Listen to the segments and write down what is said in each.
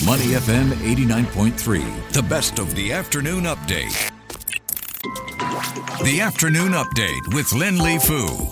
Money FM 89.3, the best of the afternoon update. The afternoon update with Lynlee Foo.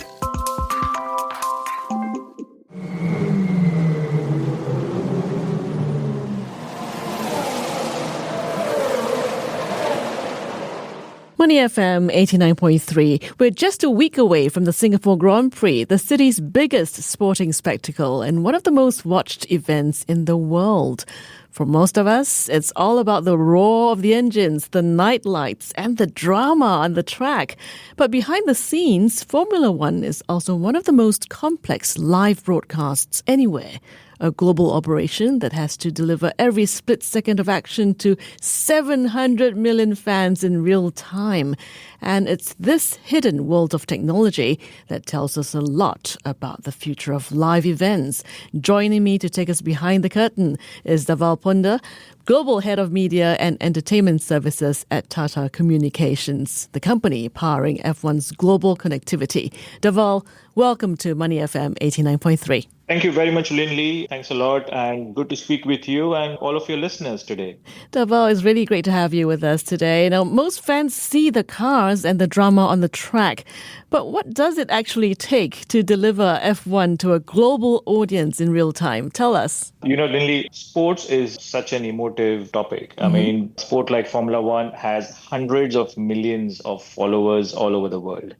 Money FM 89.3. We're just a week away from the Singapore Grand Prix, the city's biggest sporting spectacle and one of the most watched events in the world. For most of us, it's all about the roar of the engines, the night lights, and the drama on the track. But behind the scenes, Formula One is also one of the most complex live broadcasts anywhere. A global operation that has to deliver every split second of action to 700 million fans in real time. And it's this hidden world of technology that tells us a lot about the future of live events. Joining me to take us behind the curtain is Dhaval Ponda, Global Head of Media and Entertainment Services at Tata Communications, the company powering F1's global connectivity. Dhaval, welcome to Money FM 89.3. Thank you very much, Lynlee. Thanks a lot, and good to speak with you and all of your listeners today. Dhaval, it's really great to have you with us today. Now, most fans see the cars and the drama on the track, but what does it actually take to deliver F1 to a global audience in real time? Tell us. You know, Lynlee, sports is such an emotive topic. I mean, sport like Formula One has hundreds of millions of followers all over the world.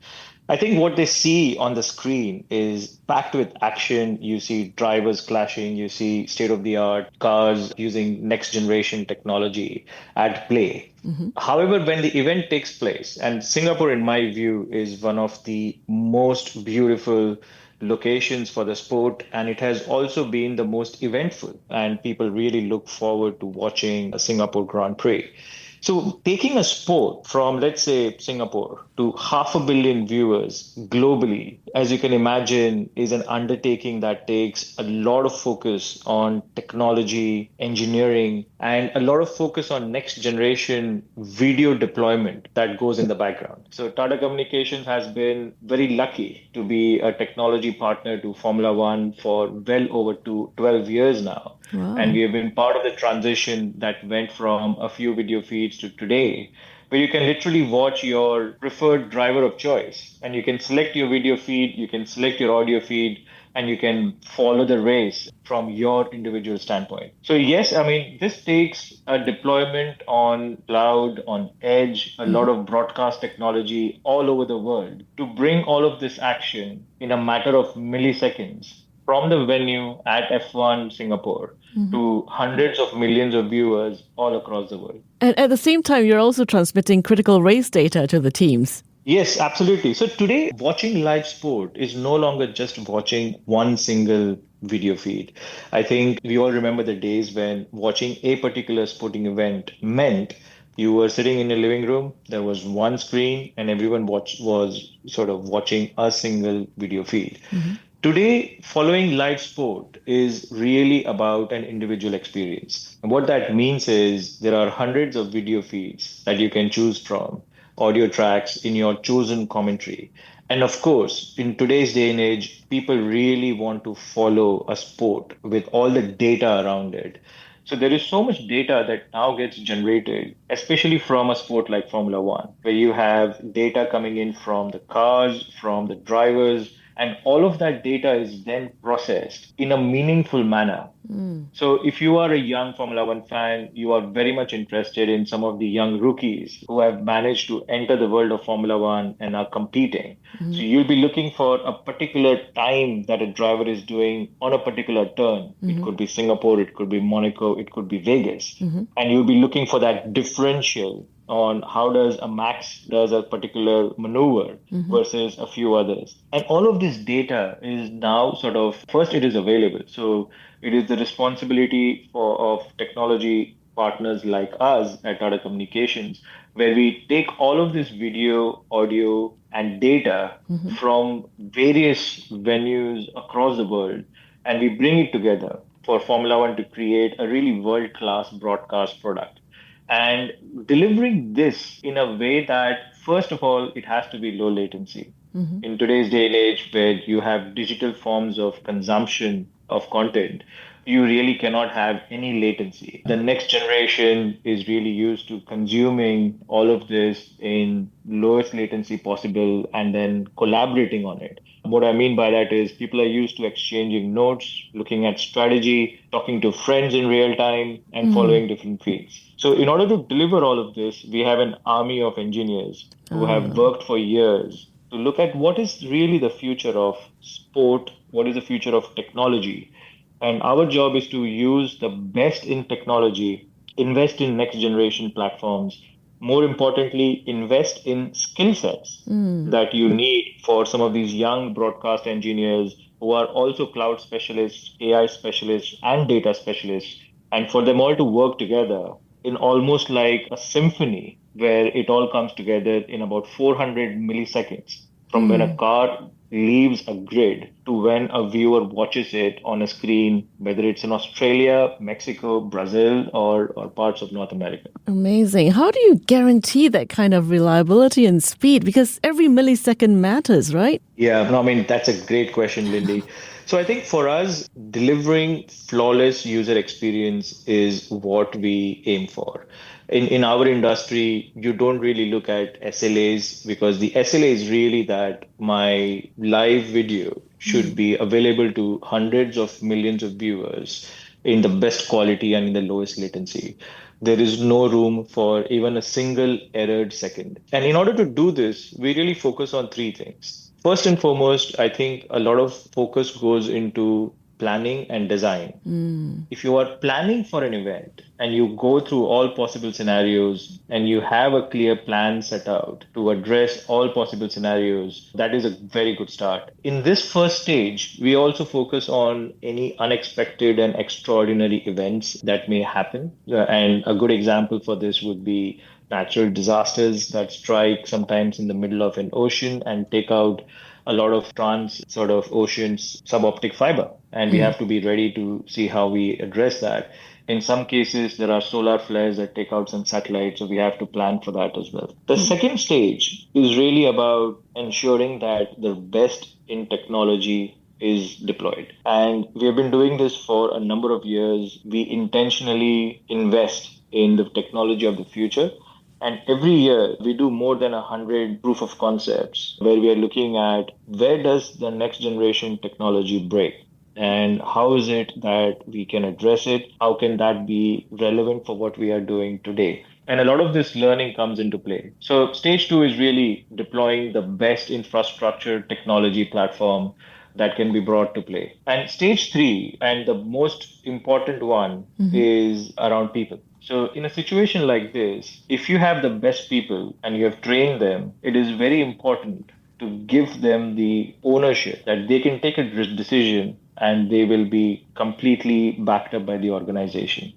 I think what they see on the screen is packed with action. You see drivers clashing, you see state-of-the-art cars using next-generation technology at play. However, when the event takes place, and Singapore, in my view, is one of the most beautiful locations for the sport, and it has also been the most eventful, and people really look forward to watching a Singapore Grand Prix. So taking a sport from, let's say, Singapore to 500 million viewers globally, as you can imagine, is an undertaking that takes a lot of focus on technology, engineering, and a lot of focus on next generation video deployment that goes in the background. So Tata Communications has been very lucky to be a technology partner to Formula One for well over 12 years now. Wow. And we have been part of the transition that went from a few video feeds to today, where you can literally watch your preferred driver of choice. And you can select your video feed, you can select your audio feed, and you can follow the race from your individual standpoint. So yes, I mean, this takes a deployment on cloud, on edge, a lot of broadcast technology all over the world to bring all of this action in a matter of milliseconds from the venue at F1 Singapore to hundreds of millions of viewers all across the world. And at the same time, you're also transmitting critical race data to the teams. Yes, absolutely. So today, watching live sport is no longer just watching one single video feed. I think we all remember the days when watching a particular sporting event meant you were sitting in a living room, there was one screen, and everyone was sort of watching a single video feed. Today, following live sport is really about an individual experience. And what that means is there are hundreds of video feeds that you can choose from, audio tracks in your chosen commentary. And of course, in today's day and age, people really want to follow a sport with all the data around it. So there is so much data that now gets generated, especially from a sport like Formula One, where you have data coming in from the cars, from the drivers, and all of that data is then processed in a meaningful manner. So if you are a young Formula One fan, you are very much interested in some of the young rookies who have managed to enter the world of Formula One and are competing. So you'll be looking for a particular time that a driver is doing on a particular turn. It could be Singapore, it could be Monaco, it could be Vegas. And you'll be looking for that differential on how does a Max does a particular maneuver versus a few others. And all of this data is now sort of, first it is available. So it is the responsibility of technology partners like us at Tata Communications, where we take all of this video, audio, and data from various venues across the world, and we bring it together for Formula One to create a really world-class broadcast product. And delivering this in a way that, first of all, it has to be low latency. In today's day and age, where you have digital forms of consumption of content, you really cannot have any latency. The next generation is really used to consuming all of this in lowest latency possible and then collaborating on it. What I mean by that is people are used to exchanging notes, looking at strategy, talking to friends in real time, and following different feeds. So, in order to deliver all of this, we have an army of engineers who have worked for years to look at what is really the future of sport, what is the future of technology. And our job is to use the best in technology, invest in next generation platforms, more importantly, invest in skill sets that you need for some of these young broadcast engineers who are also cloud specialists, AI specialists, and data specialists, and for them all to work together in almost like a symphony where it all comes together in about 400 milliseconds from when a car leaves a grid to when a viewer watches it on a screen, whether it's in Australia, Mexico, Brazil, or parts of North America. Amazing. How do you guarantee that kind of reliability and speed? Because every millisecond matters, right? Yeah, no, I mean, that's a great question, Lindy. So I think for us, delivering flawless user experience is what we aim for. In our industry, you don't really look at SLAs because the SLA is really that my live video should be available to hundreds of millions of viewers in the best quality and in the lowest latency. There is no room for even a single errored second. And in order to do this, we really focus on three things. First and foremost, I think a lot of focus goes into planning and design. If you are planning for an event and you go through all possible scenarios and you have a clear plan set out to address all possible scenarios, that is a very good start. In this first stage, we also focus on any unexpected and extraordinary events that may happen. And a good example for this would be natural disasters that strike sometimes in the middle of an ocean and take out a lot of trans sort of oceans suboptic fiber. And we have to be ready to see how we address that. In some cases, there are solar flares that take out some satellites, so we have to plan for that as well. The second stage is really about ensuring that the best in technology is deployed. And we have been doing this for a number of years. We intentionally invest in the technology of the future. And every year we do more than 100 proof of concepts where we are looking at where does the next generation technology break and how is it that we can address it? How can that be relevant for what we are doing today? And a lot of this learning comes into play. So stage two is really deploying the best infrastructure technology platform that can be brought to play. And stage three, and the most important one, is around people. So, in a situation like this, if you have the best people and you have trained them, it is very important to give them the ownership that they can take a decision and they will be completely backed up by the organization.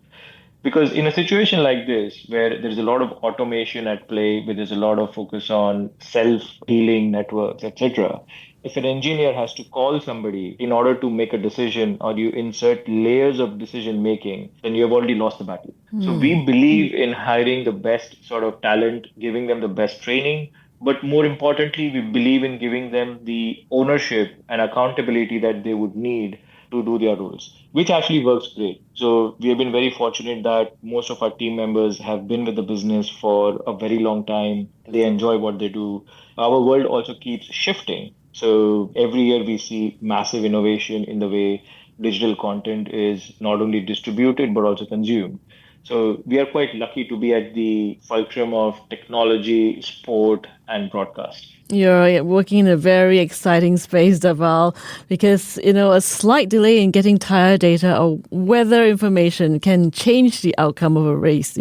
Because in a situation like this, where there's a lot of automation at play, where there's a lot of focus on self-healing networks, etc., if an engineer has to call somebody in order to make a decision or you insert layers of decision making, then you have already lost the battle. So we believe in hiring the best sort of talent, giving them the best training, but more importantly, we believe in giving them the ownership and accountability that they would need to do their roles, which actually works great. So we have been very fortunate that most of our team members have been with the business for a very long time. They enjoy what they do. Our world also keeps shifting. So every year we see massive innovation in the way digital content is not only distributed but also consumed. So we are quite lucky to be at the fulcrum of technology, sport, and broadcast. You're working in a very exciting space, Dhaval, because, a slight delay in getting tire data or weather information can change the outcome of a race.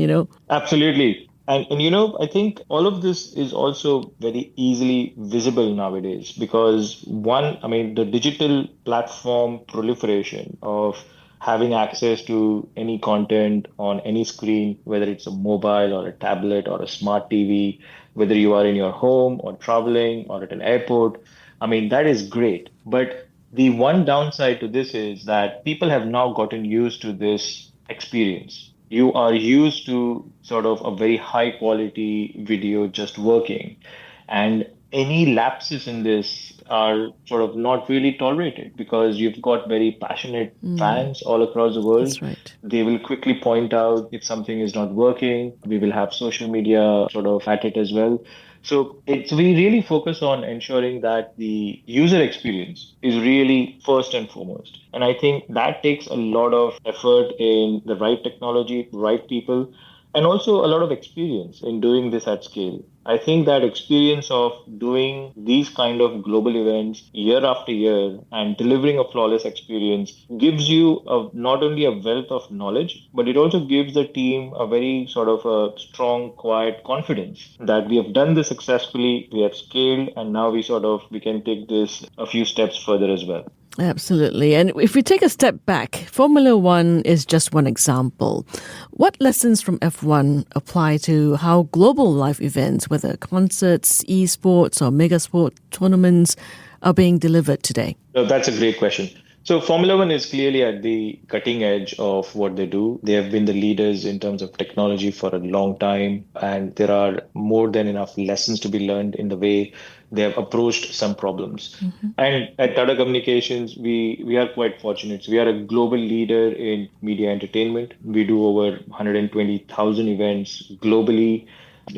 Absolutely. I think all of this is also very easily visible nowadays because one, I mean, the digital platform proliferation of having access to any content on any screen, whether it's a mobile or a tablet or a smart TV, whether you are in your home or traveling or at an airport, I mean, that is great. But the one downside to this is that people have now gotten used to this experience. You are used to sort of a very high quality video just working. And any lapses in this are sort of not really tolerated because you've got very passionate fans all across the world. That's right. They will quickly point out if something is not working. We will have social media sort of at it as well. So it's we really focus on ensuring that the user experience is really first and foremost. And I think that takes a lot of effort in the right technology, right people, and also a lot of experience in doing this at scale. I think that experience of doing these kind of global events year after year and delivering a flawless experience gives you not only a wealth of knowledge, but it also gives the team a very sort of a strong, quiet confidence that we have done this successfully, we have scaled, and now we can take this a few steps further as well. Absolutely. And if we take a step back, Formula One is just one example. What lessons from F1 apply to how global live events, whether concerts, esports, or mega sport tournaments, are being delivered today? No, that's a great question. So Formula One is clearly at the cutting edge of what they do. They have been the leaders in terms of technology for a long time, and there are more than enough lessons to be learned in the way they have approached some problems. And at Tata Communications, we are quite fortunate. So we are a global leader in media entertainment. We do over 120,000 events globally,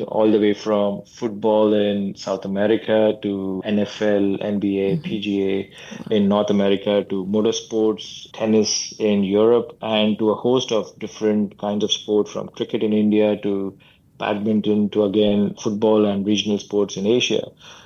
all the way from football in South America to NFL, NBA, PGA in North America to motorsports, tennis in Europe, and to a host of different kinds of sport from cricket in India to badminton to again football and regional sports in Asia.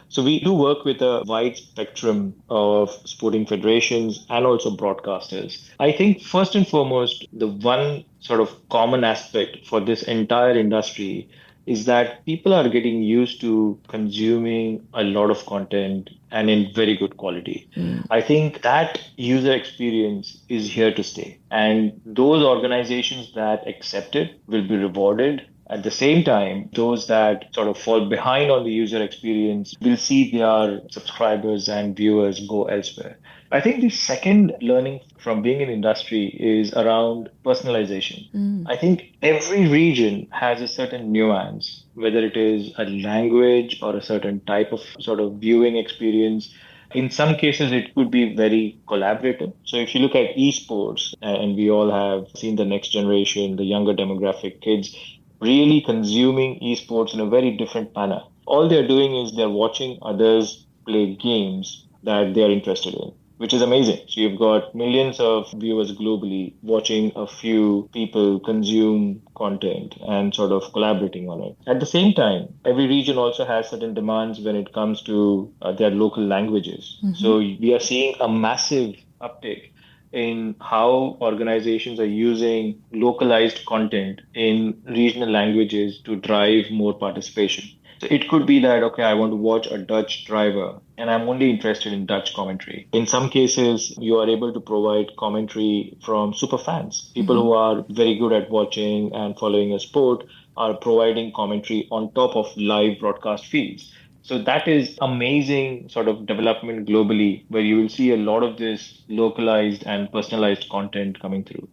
So we do work with a wide spectrum of sporting federations and also broadcasters. I think first and foremost, the one sort of common aspect for this entire industry is that people are getting used to consuming a lot of content and in very good quality. I think that user experience is here to stay. And those organizations that accept it will be rewarded. At the same time, those that sort of fall behind on the user experience will see their subscribers and viewers go elsewhere. I think the second learning from being in industry is around personalization. I think every region has a certain nuance, whether it is a language or a certain type of sort of viewing experience. In some cases, it could be very collaborative. So if you look at esports, and we all have seen the next generation, the younger demographic kids, really consuming esports in a very different manner. All they're doing is they're watching others play games that they're interested in, which is amazing. So you've got millions of viewers globally watching a few people consume content and sort of collaborating on it. At the same time, every region also has certain demands when it comes to their local languages. So we are seeing a massive uptake in how organizations are using localized content in regional languages to drive more participation. So it could be that, okay, I want to watch a Dutch driver and I'm only interested in Dutch commentary. In some cases, you are able to provide commentary from super fans, people who are very good at watching and following a sport are providing commentary on top of live broadcast feeds. So that is amazing sort of development globally where you will see a lot of this localized and personalized content coming through.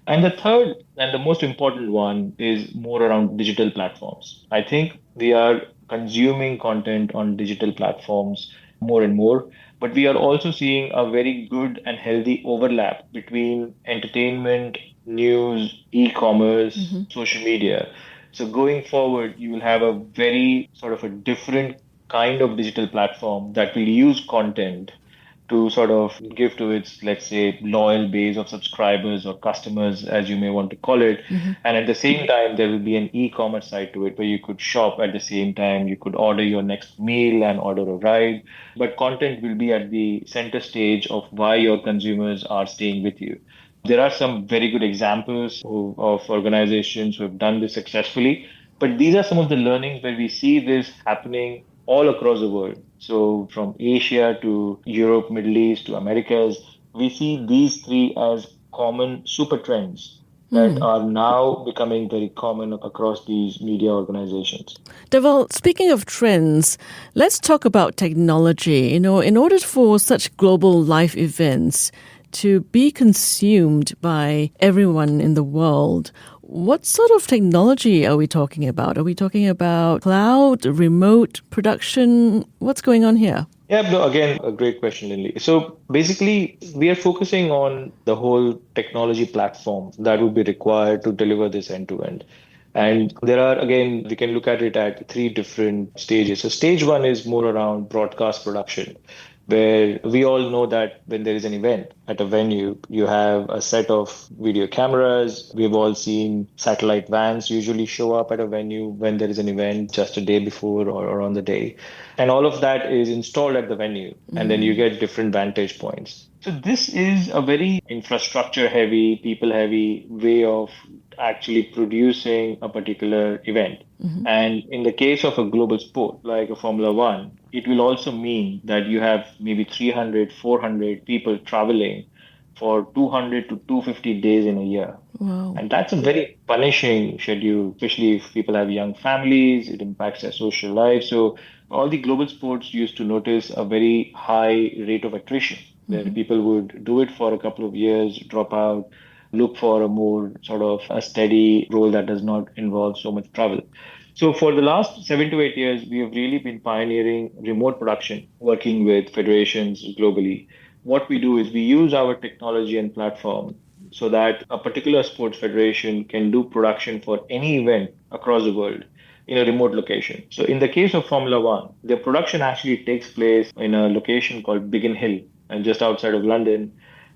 And the third and the most important one is more around digital platforms. I think we are consuming content on digital platforms more and more, but we are also seeing a very good and healthy overlap between entertainment, news, e-commerce, social media. So going forward, you will have a very sort of a different kind of digital platform that will use content to sort of give to its, let's say, loyal base of subscribers or customers, as you may want to call it. And at the same time, there will be an e-commerce side to it where you could shop at the same time. You could order your next meal and order a ride. But content will be at the center stage of why your consumers are staying with you. There are some very good examples of organizations who have done this successfully. But these are some of the learnings where we see this happening all across the world. So from Asia to Europe, Middle East to Americas, we see these three as common super trends that are now becoming very common across these media organizations. Dhaval, speaking of trends, let's talk about technology. You know, in order for such global live events to be consumed by everyone in the world, What sort of technology are we talking about? Are we talking about cloud, remote production? What's going on here? Yeah, no, again, a great question, Lynlee. So basically, we are focusing on the whole technology platform that would be required to deliver this end to end. And there are, again, we can look at it at three different stages. So stage one is more around broadcast production, where we all know that when there is an event at a venue, you have a set of video cameras. We've all seen satellite vans usually show up at a venue when there is an event just a day before or on the day. And all of that is installed at the venue, and then you get different vantage points. So this is a very infrastructure heavy, people heavy way of actually producing a particular event. And in the case of a global sport like a Formula One, it will also mean that you have maybe 300, 400 people traveling for 200 to 250 days in a year. Wow. And that's a very punishing schedule, especially if people have young families, it impacts their social life. So all the global sports used to notice a very high rate of attrition, where people would do it for a couple of years, drop out, look for a more sort of a steady role that does not involve so much travel. So for the last 7 to 8 years, we have really been pioneering remote production, working with federations globally. What we do is we use our technology and platform so that a particular sports federation can do production for any event across the world in a remote location. So in the case of Formula One, the production actually takes place in a location called Biggin Hill, and just outside of London.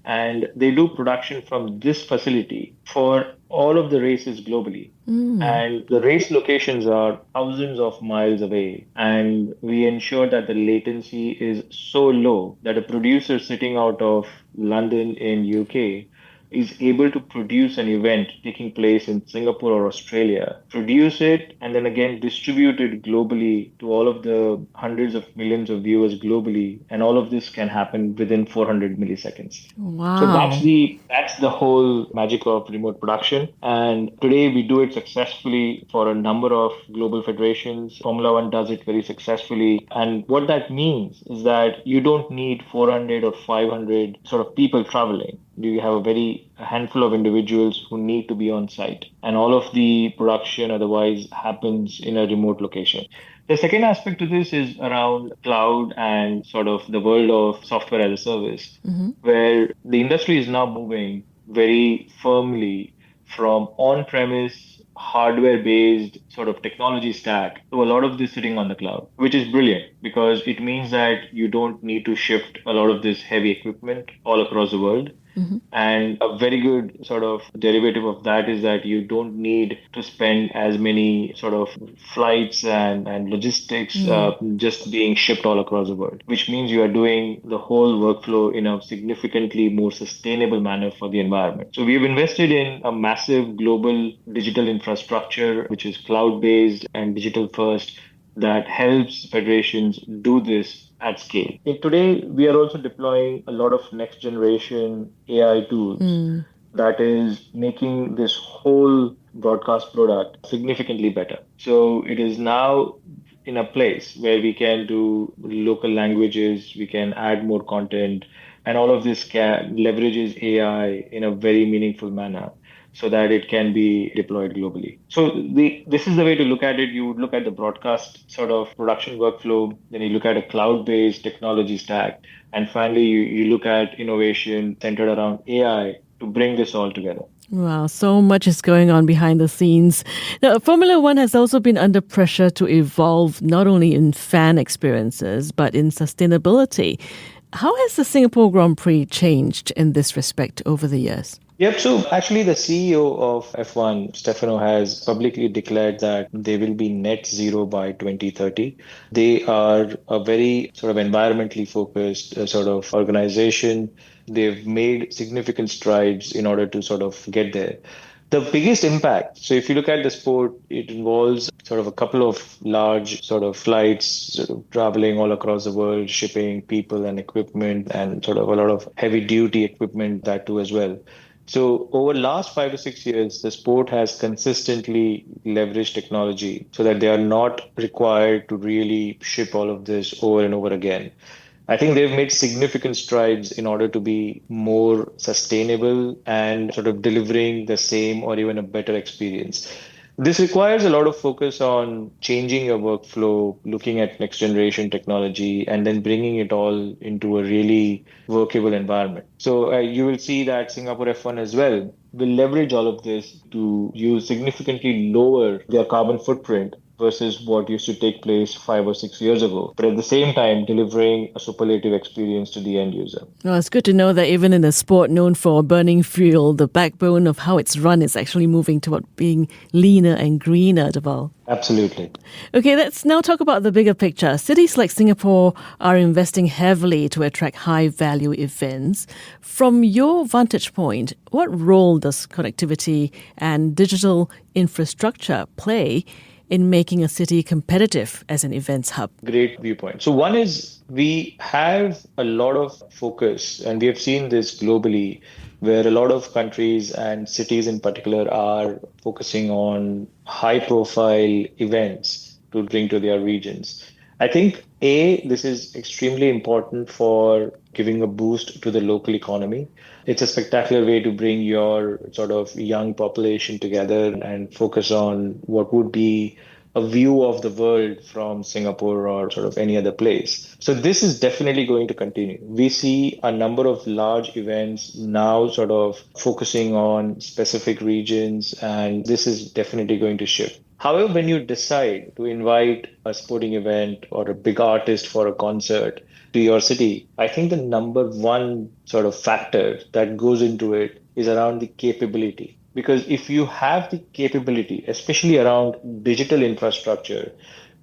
And they do production from this facility for all of the races globally. And the race locations are thousands of miles away. And we ensure that the latency is so low that a producer sitting out of London in UK is able to produce an event taking place in Singapore or Australia, produce it, and then again distribute it globally to all of the hundreds of millions of viewers globally. And all of this can happen within 400 milliseconds. So Wow. that's the whole magic of remote production. And today we do it successfully for a number of global federations. Formula One does it very successfully. And what that means is that you don't need 400 or 500 sort of people traveling. You have a handful of individuals who need to be on site. And all of the production otherwise happens in a remote location. The second aspect to this is around cloud and sort of the world of software as a service, where the industry is now moving very firmly from on-premise hardware-based sort of technology stack to a lot of this sitting on the cloud, which is brilliant because it means that you don't need to shift a lot of this heavy equipment all across the world. And a very good sort of derivative of that is that you don't need to spend as many sort of flights and logistics just being shipped all across the world, which means you are doing the whole workflow in a significantly more sustainable manner for the environment. So we have invested in a massive global digital infrastructure, which is cloud based and digital first, that helps federations do this at scale. Today, we are also deploying a lot of next generation AI tools that is making this whole broadcast product significantly better. So it is now in a place where we can do local languages, we can add more content, and all of this leverages AI in a very meaningful manner so that it can be deployed globally. So this is the way to look at it. You would look at the broadcast sort of production workflow, then you look at a cloud-based technology stack, and finally you look at innovation centered around AI to bring this all together. Wow, so much is going on behind the scenes. Now, Formula One has also been under pressure to evolve not only in fan experiences, but in sustainability. How has the Singapore Grand Prix changed in this respect over the years? Yep. So actually, the CEO of F1, Stefano, has publicly declared that they will be net zero by 2030. They are a very sort of environmentally focused sort of organization. They've made significant strides in order to sort of get there. The biggest impact, so if you look at the sport, it involves sort of a couple of large sort of flights, sort of traveling all across the world, shipping people and equipment, and sort of a lot of heavy duty equipment that too as well. So over last 5 to 6 years, the sport has consistently leveraged technology so that they are not required to really ship all of this over and over again. I think they've made significant strides in order to be more sustainable and sort of delivering the same or even a better experience. This requires a lot of focus on changing your workflow, looking at next generation technology, and then bringing it all into a really workable environment. So you will see that Singapore F1 as well will leverage all of this to use significantly lower their carbon footprint versus what used to take place 5 or 6 years ago, but at the same time delivering a superlative experience to the end user. Well, it's good to know that even in a sport known for burning fuel, the backbone of how it's run is actually moving toward being leaner and greener, Dhaval. Absolutely. Okay, let's now talk about the bigger picture. Cities like Singapore are investing heavily to attract high-value events. From your vantage point, what role does connectivity and digital infrastructure play in making a city competitive as an events hub? Great viewpoint. So one is we have a lot of focus, and we have seen this globally, where a lot of countries and cities in particular are focusing on high profile events to bring to their regions. I think this is extremely important for giving a boost to the local economy. It's a spectacular way to bring your sort of young population together and focus on what would be a view of the world from Singapore or sort of any other place. So this is definitely going to continue. We see a number of large events now sort of focusing on specific regions, and this is definitely going to shift. However, when you decide to invite a sporting event or a big artist for a concert to your city, I think the number one sort of factor that goes into it is around the capability. Because if you have the capability, especially around digital infrastructure,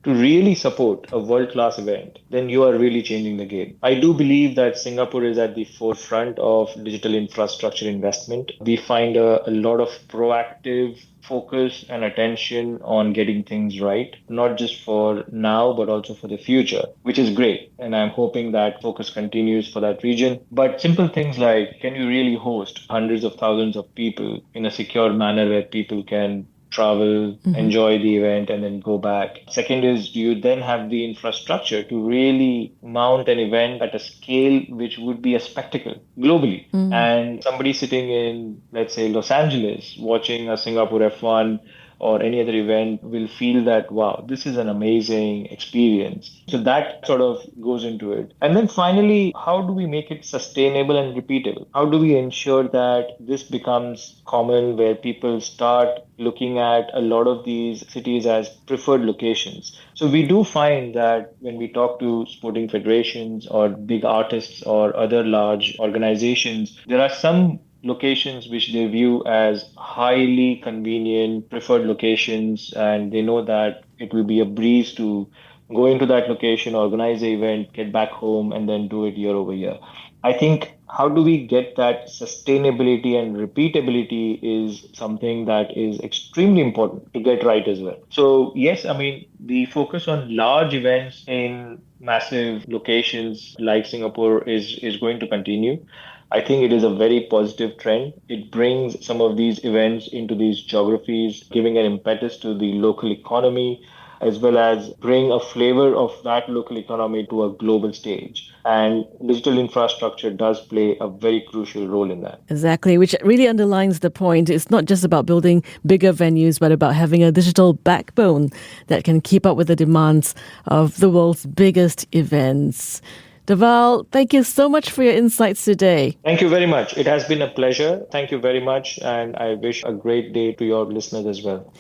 to really support a world-class event, then you are really changing the game. I do believe that Singapore is at the forefront of digital infrastructure investment. We find a lot of proactive focus and attention on getting things right, not just for now, but also for the future, which is great. And I'm hoping that focus continues for that region. But simple things like, can you really host hundreds of thousands of people in a secure manner where people can travel, enjoy the event, and then go back? Second is, do you then have the infrastructure to really mount an event at a scale which would be a spectacle globally? And somebody sitting in, let's say, Los Angeles, watching a Singapore F1 or any other event will feel that, wow, this is an amazing experience. So that sort of goes into it. And then finally, how do we make it sustainable and repeatable? How do we ensure that this becomes common, where people start looking at a lot of these cities as preferred locations? So we do find that when we talk to sporting federations or big artists or other large organizations, there are some locations which they view as highly convenient, preferred locations, and they know that it will be a breeze to go into that location, organize the event, get back home, and then do it year over year. I think how do we get that sustainability and repeatability is something that is extremely important to get right as well. So yes, I mean, the focus on large events in massive locations like Singapore is going to continue. I think it is a very positive trend. It brings some of these events into these geographies, giving an impetus to the local economy, as well as bring a flavor of that local economy to a global stage. And digital infrastructure does play a very crucial role in that. Exactly, which really underlines the point. It's not just about building bigger venues, but about having a digital backbone that can keep up with the demands of the world's biggest events. Dhaval, thank you so much for your insights today. Thank you very much. It has been a pleasure. Thank you very much. And I wish a great day to your listeners as well.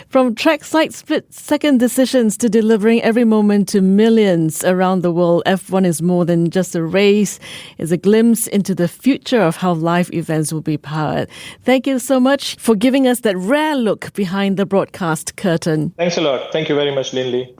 From trackside split-second decisions to delivering every moment to millions around the world, F1 is more than just a race. It's a glimpse into the future of how live events will be powered. Thank you so much for giving us that rare look behind the broadcast curtain. Thanks a lot. Thank you very much, Lynlee.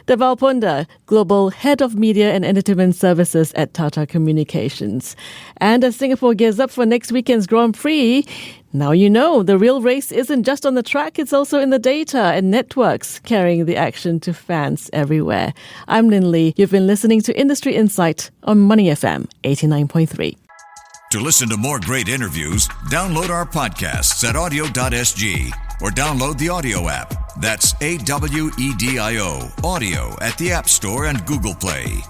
Dhaval Ponda, Global Head of Media and Entertainment Services at Tata Communications. And as Singapore gears up for next weekend's Grand Prix, now you know the real race isn't just on the track, it's also in the data and networks carrying the action to fans everywhere. I'm Lynlee. You've been listening to Industry Insight on Money FM 89.3. To listen to more great interviews, download our podcasts at audio.sg or download the audio app. That's AWEDIO, audio at the App Store and Google Play.